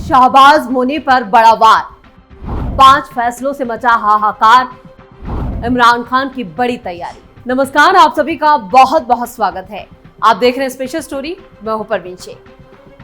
शहबाज मुनीर पर बड़ा वार, 5 फैसलों से मचा हाहाकार, इमरान खान की बड़ी तैयारी। नमस्कार, आप सभी का बहुत बहुत स्वागत है। आप देख रहे हैं स्पेशल स्टोरी, मैं हूं परवीन शेख।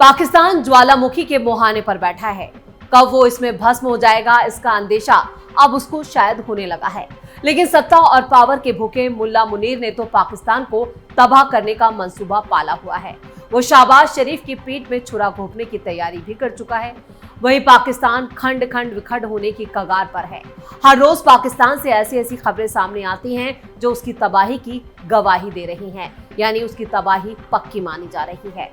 पाकिस्तान ज्वालामुखी के मुहाने पर बैठा है। कब वो इसमें भस्म हो जाएगा, इसका अंदेशा अब उसको शायद होने लगा है। लेकिन सत्ता और पावर के भूखे मुल्ला मुनीर ने तो पाकिस्तान को तबाह करने का मंसूबा पाला हुआ है। वो शहबाज शरीफ की पीठ में छुरा घोंपने की तैयारी भी कर चुका है। वहीं पाकिस्तान खंड खंड विखंड होने की कगार पर है। हर रोज पाकिस्तान से ऐसी ऐसी खबरें सामने आती हैं जो उसकी तबाही की गवाही दे रही हैं, यानी उसकी तबाही पक्की मानी जा रही है।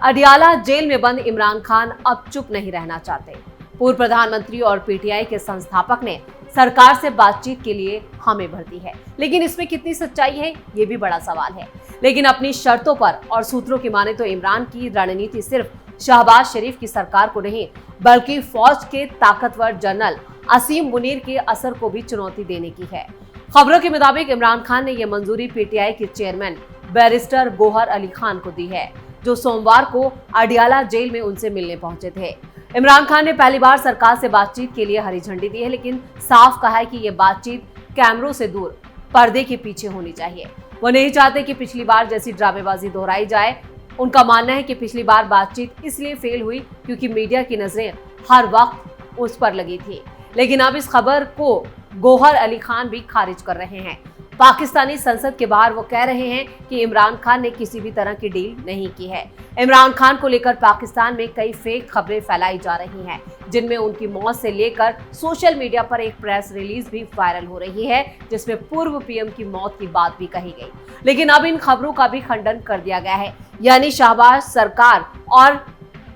अडियाला जेल में बंद इमरान खान अब चुप नहीं रहना चाहते। पूर्व प्रधानमंत्री और पीटीआई के संस्थापक ने सरकार से बातचीत के लिए हमें भर दी है, लेकिन इसमें कितनी सच्चाई है, ये भी बड़ा सवाल है। लेकिन अपनी शर्तों पर और सूत्रों की माने तो इमरान की रणनीति सिर्फ शहबाज शरीफ की सरकार को नहीं, बल्कि फौज के ताकतवर जनरल असीम मुनीर के असर को भी चुनौती देने की है। खबरों के मुताबिक इमरान खान ने यह मंजूरी पीटीआई के चेयरमैन बैरिस्टर गौहर अली खान को दी है, जो सोमवार को अडियाला जेल में उनसे मिलने पहुंचे थे। इमरान खान ने पहली बार सरकार से बातचीत के लिए हरी झंडी दी है, लेकिन साफ कहा है कि यह बातचीत कैमरों से दूर पर्दे के पीछे होनी चाहिए। वो नहीं चाहते कि पिछली बार जैसी ड्रामेबाजी दोहराई जाए। उनका मानना है कि पिछली बार बातचीत इसलिए फेल हुई क्योंकि मीडिया की नजरें हर वक्त उस पर लगी थी। लेकिन अब इस खबर को गौहर अली खान भी खारिज कर रहे हैं। पाकिस्तानी संसद के बाहर वो कह रहे हैं कि इमरान खान ने किसी भी तरह की डील नहीं की है। इमरान खान को लेकर पाकिस्तान में कई फेक खबरें फैलाई जा रही हैं, जिनमें उनकी मौत से लेकर सोशल मीडिया पर एक प्रेस रिलीज भी वायरल हो रही है, जिसमें पूर्व पीएम की मौत की बात भी कही गई। लेकिन अब इन खबरों का भी खंडन कर दिया गया है, यानी शहबाज सरकार और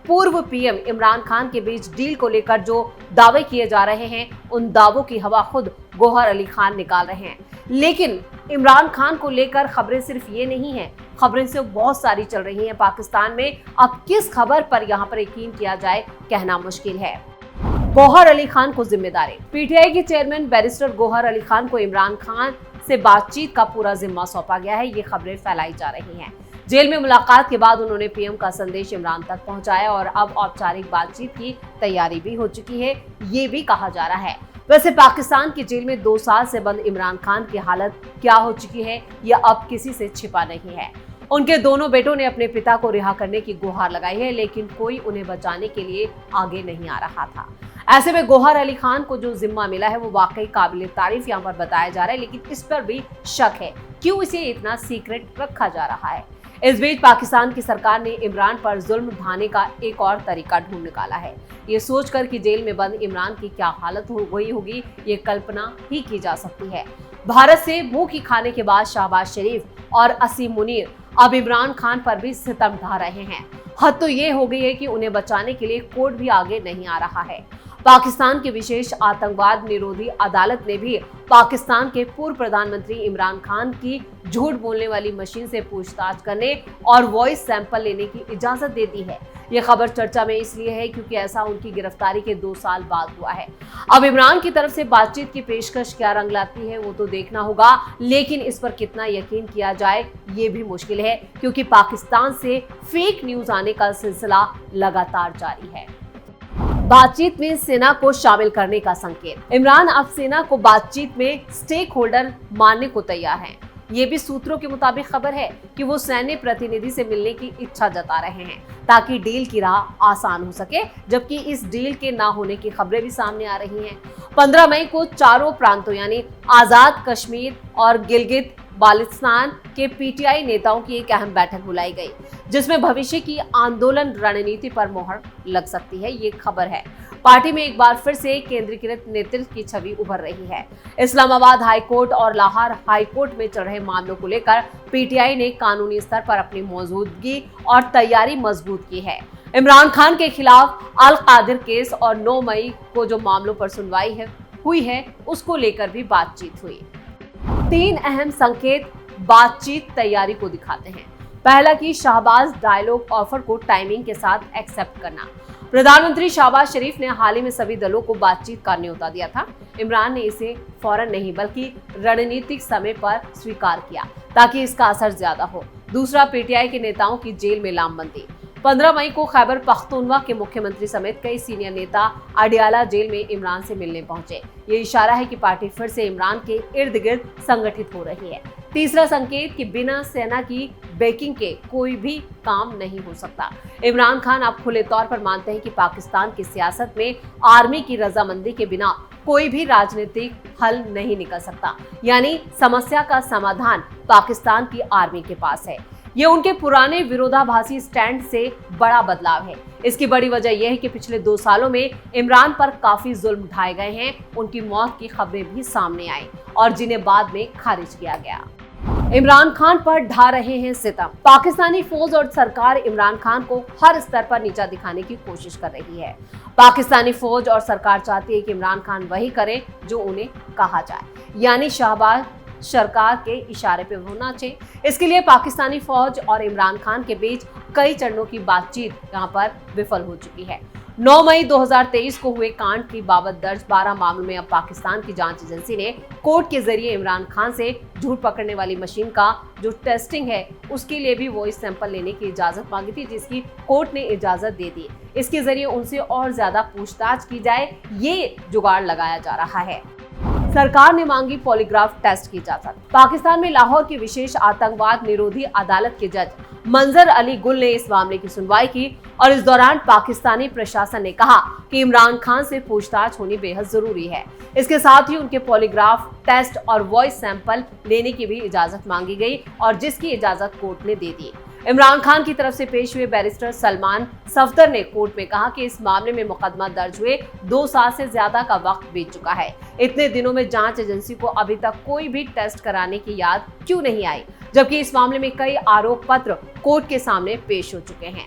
पूर्व पीएम इमरान खान के बीच डील को लेकर जो दावे किए जा रहे हैं, उन दावों की हवा खुद गौहर अली खान निकाल रहे हैं। लेकिन इमरान खान को लेकर खबरें सिर्फ ये नहीं है, खबरें से बहुत सारी चल रही हैं पाकिस्तान में। अब किस खबर पर यहाँ पर यकीन किया जाए, कहना मुश्किल है। गौहर अली खान को जिम्मेदारी। पीटीआई के चेयरमैन बैरिस्टर गौहर अली खान को इमरान खान से बातचीत का पूरा जिम्मा सौंपा गया है, ये खबरें फैलाई जा रही हैं। जेल में मुलाकात के बाद उन्होंने पीएम का संदेश इमरान तक पहुंचाया और अब औपचारिक बातचीत की तैयारी भी हो चुकी है, ये भी कहा जा रहा है। वैसे पाकिस्तान की जेल में 2 साल से बंद इमरान खान की हालत क्या हो चुकी है, यह अब किसी से छिपा नहीं है। उनके दोनों बेटों ने अपने पिता को रिहा करने की गुहार लगाई है, लेकिन कोई उन्हें बचाने के लिए आगे नहीं आ रहा था। ऐसे में गौहर अली खान को जो जिम्मा मिला है वो वाकई काबिल तारीफ यहाँ पर बताया जा रहा है, लेकिन इस पर भी शक है क्यों इसे इतना सीक्रेट रखा जा रहा है। इस बीच पाकिस्तान की सरकार ने इमरान पर जुल्म ढाने का एक और तरीका ढूंढ निकाला है। ये सोचकर कि जेल में बंद इमरान की क्या हालत हो गई होगी, ये कल्पना ही की जा सकती है। भारत से मुंह की खाने के बाद शहबाज शरीफ और असीम मुनीर अब इमरान खान पर भी सितम ढा रहे हैं। हद तो ये हो गई है कि उन्हें बचाने के लिए कोर्ट भी आगे नहीं आ रहा है। पाकिस्तान की विशेष आतंकवाद निरोधी अदालत ने भी पाकिस्तान के पूर्व प्रधानमंत्री इमरान खान की झूठ बोलने वाली मशीन से पूछताछ करने और वॉइस सैंपल लेने की इजाजत दे दी है। यह खबर चर्चा में इसलिए है क्योंकि ऐसा उनकी गिरफ्तारी के 2 साल बाद हुआ है। अब इमरान की तरफ से बातचीत की पेशकश क्या रंग लाती है वो तो देखना होगा, लेकिन इस पर कितना यकीन किया जाए ये भी मुश्किल है, क्योंकि पाकिस्तान से फेक न्यूज आने का सिलसिला लगातार जारी है। बातचीत में सेना को शामिल करने का संकेत। इमरान अब सेना को बातचीत में स्टेक होल्डर मानने को तैयार हैं। ये भी सूत्रों के मुताबिक खबर है कि वो सैन्य प्रतिनिधि से मिलने की इच्छा जता रहे हैं ताकि डील की राह आसान हो सके, जबकि इस डील के ना होने की खबरें भी सामने आ रही हैं। 15 मई को चारों प्रांतों यानी आजाद कश्मीर और गिलगित बाल्टिस्तान के पीटीआई नेताओं की एक अहम बैठक बुलाई गई, जिसमें भविष्य की आंदोलन रणनीति पर मोहर लग सकती है, ये खबर है। पार्टी में एक बार फिर से केंद्रीकृत नेतृत्व की छवि उभर रही है। इस्लामाबाद हाईकोर्ट और लाहौर हाईकोर्ट में चल रहे मामलों को लेकर पीटीआई ने कानूनी स्तर पर अपनी मौजूदगी और तैयारी मजबूत की है। इमरान खान के खिलाफ अल कादिर केस और 9 मई को जो मामलों पर सुनवाई हुई है, उसको लेकर भी बातचीत हुई। 3 अहम संकेत बातचीत तैयारी को दिखाते हैं। पहला कि शहबाज डायलॉग ऑफर को टाइमिंग के साथ एक्सेप्ट करना। प्रधानमंत्री शहबाज शरीफ ने हाल ही में सभी दलों को बातचीत का न्योता दिया था। इमरान ने इसे फौरन नहीं बल्कि रणनीतिक समय पर स्वीकार किया ताकि इसका असर ज्यादा हो। दूसरा, पीटीआई के नेताओं की जेल में लामबंदी। 15 मई को खैबर पख्तूनख्वा के मुख्यमंत्री समेत कई सीनियर नेता अडियाला जेल में इमरान से मिलने पहुंचे। ये इशारा है कि पार्टी फिर से इमरान के इर्द गिर्द संगठित हो रही है। तीसरा संकेत कि बिना सेना की बैकिंग के कोई भी काम नहीं हो सकता। इमरान खान अब खुले तौर पर मानते हैं कि पाकिस्तान की सियासत में आर्मी की रजामंदी के बिना कोई भी राजनीतिक हल नहीं निकल सकता, यानी समस्या का समाधान पाकिस्तान की आर्मी के पास है। ये उनके पुराने विरोधाभासी स्टैंड से बड़ा बदलाव है। इसकी बड़ी वजह यह है कि पिछले 2 सालों में इमरान पर काफी जुल्म ढाए गए हैं। उनकी मौत की खबरें भी सामने आई और जिन्हें बाद में खारिज किया गया। इमरान खान पर ढा रहे हैं सितम। पाकिस्तानी फौज और सरकार इमरान खान को हर स्तर पर नीचा दिखाने की कोशिश कर रही है। पाकिस्तानी फौज और सरकार चाहती है कि इमरान खान वही करे जो उन्हें कहा जाए, यानी शहबाज सरकार के इशारे पे वो नाचे। इसके लिए पाकिस्तानी फौज और इमरान खान के बीच कई चरणों की बातचीत यहाँ पर विफल हो चुकी है। 9 मई 2023 को हुए कांड की बाबत दर्ज 12 मामलों में अब पाकिस्तान की जांच एजेंसी ने कोर्ट के जरिए इमरान खान से झूठ पकड़ने वाली मशीन का जो टेस्टिंग है उसके लिए भी वॉइस सैंपल लेने की इजाजत मांगी थी, जिसकी कोर्ट ने इजाजत दे दी। इसके जरिए उनसे और ज्यादा पूछताछ की जाए, ये जुगाड़ लगाया जा रहा है। सरकार ने मांगी पॉलीग्राफ टेस्ट की इजाजत। पाकिस्तान में लाहौर की विशेष आतंकवाद निरोधी अदालत के जज मंजर अली गुल ने इस मामले की सुनवाई की और इस दौरान पाकिस्तानी प्रशासन ने कहा कि इमरान खान से पूछताछ होनी बेहद जरूरी है। इसके साथ ही उनके पॉलीग्राफ टेस्ट और वॉइस सैंपल लेने की भी इजाजत मांगी गई और जिसकी इजाजत कोर्ट ने दे दी। इमरान खान की तरफ से पेश हुए बैरिस्टर सलमान सफदर ने कोर्ट में कहा कि इस मामले में मुकदमा दर्ज हुए 2 साल से ज्यादा का वक्त बीत चुका है। इतने दिनों में जांच एजेंसी को अभी तक कोई भी टेस्ट कराने की याद क्यों नहीं आई, जबकि इस मामले में कई आरोप पत्र कोर्ट के सामने पेश हो चुके हैं।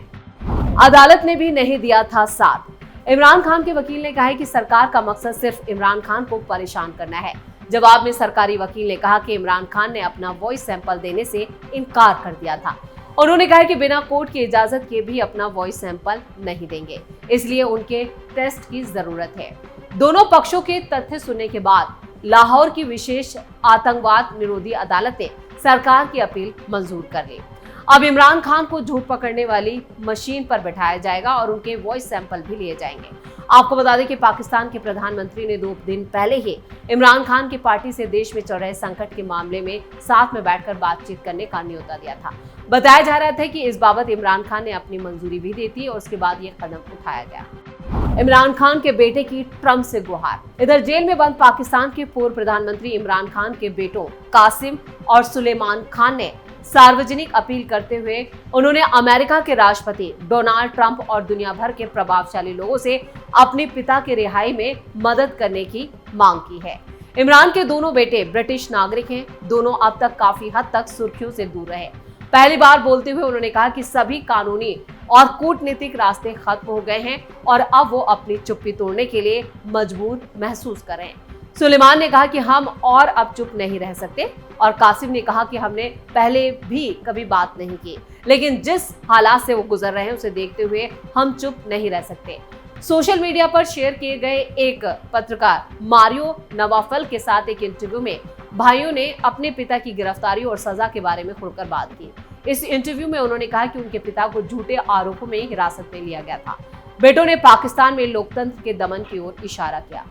अदालत ने भी नहीं दिया था साथ। इमरान खान के वकील ने कहा है कि सरकार का मकसद सिर्फ इमरान खान को परेशान करना है। जवाब में सरकारी वकील ने कहा कि इमरान खान ने अपना वॉइस सैंपल देने से इनकार कर दिया था। उन्होंने कहा कि बिना कोर्ट की इजाजत के भी अपना वॉइस सैंपल नहीं देंगे, इसलिए उनके टेस्ट की जरूरत है। दोनों पक्षों के तथ्य सुनने के बाद लाहौर की विशेष आतंकवाद निरोधी अदालत ने सरकार की अपील मंजूर कर ली। अब इमरान खान को झूठ पकड़ने वाली मशीन पर बैठाया जाएगा और उनके वॉइस सैंपल भी लिए जाएंगे। आपको बता दें कि पाकिस्तान के प्रधानमंत्री ने 2 दिन पहले ही इमरान खान की पार्टी से देश में चल रहे संकट के मामले में साथ में बैठकर बातचीत करने का न्योता दिया था। बताया जा रहा था कि इस बाबत इमरान खान ने अपनी मंजूरी भी दी थी और उसके बाद ये कदम उठाया गया। इमरान खान के बेटे की ट्रंप से गुहार। इधर जेल में बंद पाकिस्तान के पूर्व प्रधानमंत्री इमरान खान के बेटों कासिम और सुलेमान खान ने सार्वजनिक अपील करते हुए उन्होंने अमेरिका के राष्ट्रपति डोनाल्ड ट्रंप और दुनिया भर के प्रभावशाली लोगों से अपने पिता की रिहाई में मदद करने की मांग की है। इमरान के दोनों बेटे ब्रिटिश नागरिक हैं। दोनों अब तक काफी हद तक सुर्खियों से दूर रहे। पहली बार बोलते हुए उन्होंने कहा कि सभी कानूनी और कूटनीतिक रास्ते खत्म हो गए हैं और अब वो अपनी चुप्पी तोड़ने के लिए मजबूर महसूस कर रहे हैं। सुलेमान ने कहा कि हम और अब चुप नहीं रह सकते और कासिम ने कहा कि हमने पहले भी कभी बात नहीं की, लेकिन जिस हालात से वो गुजर रहे हैं उसे देखते हुए हम चुप नहीं रह सकते। सोशल मीडिया पर शेयर किए गए एक पत्रकार मारियो नवाफल के साथ एक इंटरव्यू में भाइयों ने अपने पिता की गिरफ्तारी और सजा के बारे में खुलकर बात की। इस इंटरव्यू में उन्होंने कहा कि उनके पिता को झूठे आरोपों में हिरासत में लिया गया था। बेटों ने पाकिस्तान में लोकतंत्र के दमन की ओर इशारा किया।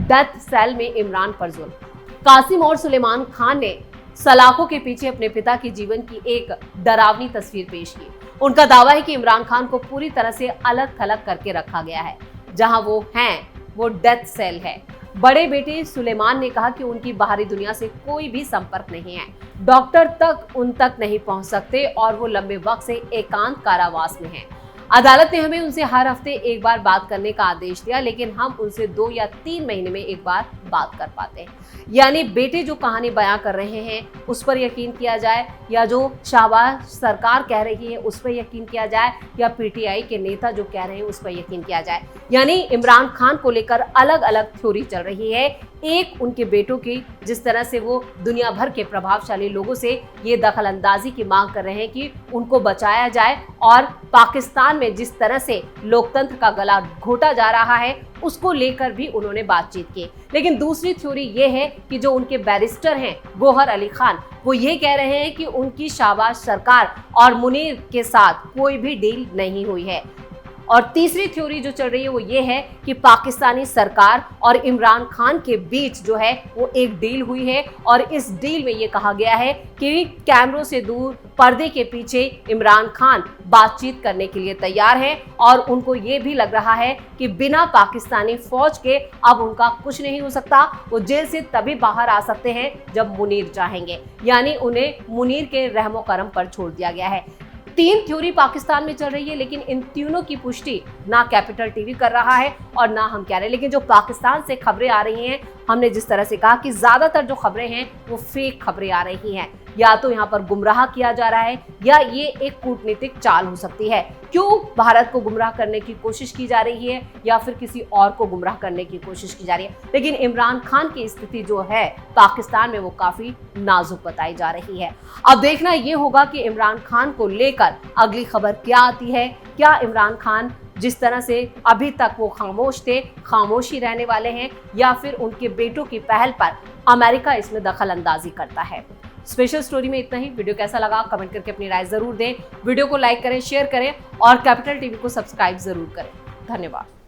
डेथ सेल में इमरान पर जुल्म। कासिम और सुलेमान खान ने सलाखों के पीछे अपने पिता के जीवन की एक डरावनी तस्वीर पेश की। उनका दावा है कि इमरान खान को पूरी तरह से अलग थलग करके रखा गया है। जहां वो हैं वो डेथ सेल है। बड़े बेटे सुलेमान ने कहा कि उनकी बाहरी दुनिया से कोई भी संपर्क नहीं है। डॉक्टर तक उन तक नहीं पहुंच सकते और वो लंबे वक्त से एकांत कारावास में हैं। अदालत ने हमें उनसे हर हफ्ते एक बार बात करने का आदेश दिया, लेकिन हम उनसे 2 या 3 महीने में एक बार बात कर पाते हैं। यानी बेटे जो कहानी बयां कर रहे हैं उस पर यकीन किया जाए या जो शहबाज सरकार कह रही है उस पर यकीन किया जाए या पीटीआई के नेता जो कह रहे हैं उस पर यकीन किया जाए। यानी इमरान खान को लेकर अलग अलग थ्योरी चल रही है। एक उनके बेटों की जिस तरह से वो दुनिया भर के प्रभावशाली लोगों से ये दखल अंदाजी की मांग कर रहे हैं कि उनको बचाया जाए, और पाकिस्तान में जिस तरह से लोकतंत्र का गला घोटा जा रहा है उसको लेकर भी उन्होंने बातचीत की। लेकिन दूसरी थ्योरी ये है कि जो उनके बैरिस्टर हैं गौहर अली खान, वो ये कह रहे हैं कि उनकी शाहबाज सरकार और मुनीर के साथ कोई भी डील नहीं हुई है। और तीसरी थ्योरी जो चल रही है वो ये है कि पाकिस्तानी सरकार और इमरान खान के बीच जो है वो एक डील हुई है और इस डील में ये कहा गया है कि कैमरों से दूर पर्दे के पीछे इमरान खान बातचीत करने के लिए तैयार है और उनको ये भी लग रहा है कि बिना पाकिस्तानी फौज के अब उनका कुछ नहीं हो सकता। वो जेल से तभी बाहर आ सकते हैं जब मुनीर चाहेंगे, यानी उन्हें मुनीर के रहमो करम पर छोड़ दिया गया है। 3 थ्योरी पाकिस्तान में चल रही है, लेकिन इन तीनों की पुष्टि ना कैपिटल टीवी कर रहा है और ना हम कह रहे हैं। लेकिन जो पाकिस्तान से खबरें आ रही हैं, हमने जिस तरह से कहा कि ज्यादातर जो खबरें हैं वो फेक खबरें आ रही हैं। या तो यहाँ पर गुमराह किया जा रहा है या ये एक कूटनीतिक चाल हो सकती है। क्यों भारत को गुमराह करने की कोशिश की जा रही है या फिर किसी और को गुमराह करने की कोशिश की जा रही है। लेकिन इमरान खान की स्थिति जो है पाकिस्तान में वो काफी नाजुक बताई जा रही है। अब देखना ये होगा कि इमरान खान को लेकर अगली खबर क्या आती है। क्या इमरान खान जिस तरह से अभी तक वो खामोश थे, खामोशी रहने वाले हैं, या फिर उनके बेटों की पहल पर अमेरिका इसमें दखल अंदाजी करता है। स्पेशल स्टोरी में इतना ही। वीडियो कैसा लगा कमेंट करके अपनी राय जरूर दें। वीडियो को लाइक करें, शेयर करें और कैपिटल टीवी को सब्सक्राइब जरूर करें। धन्यवाद।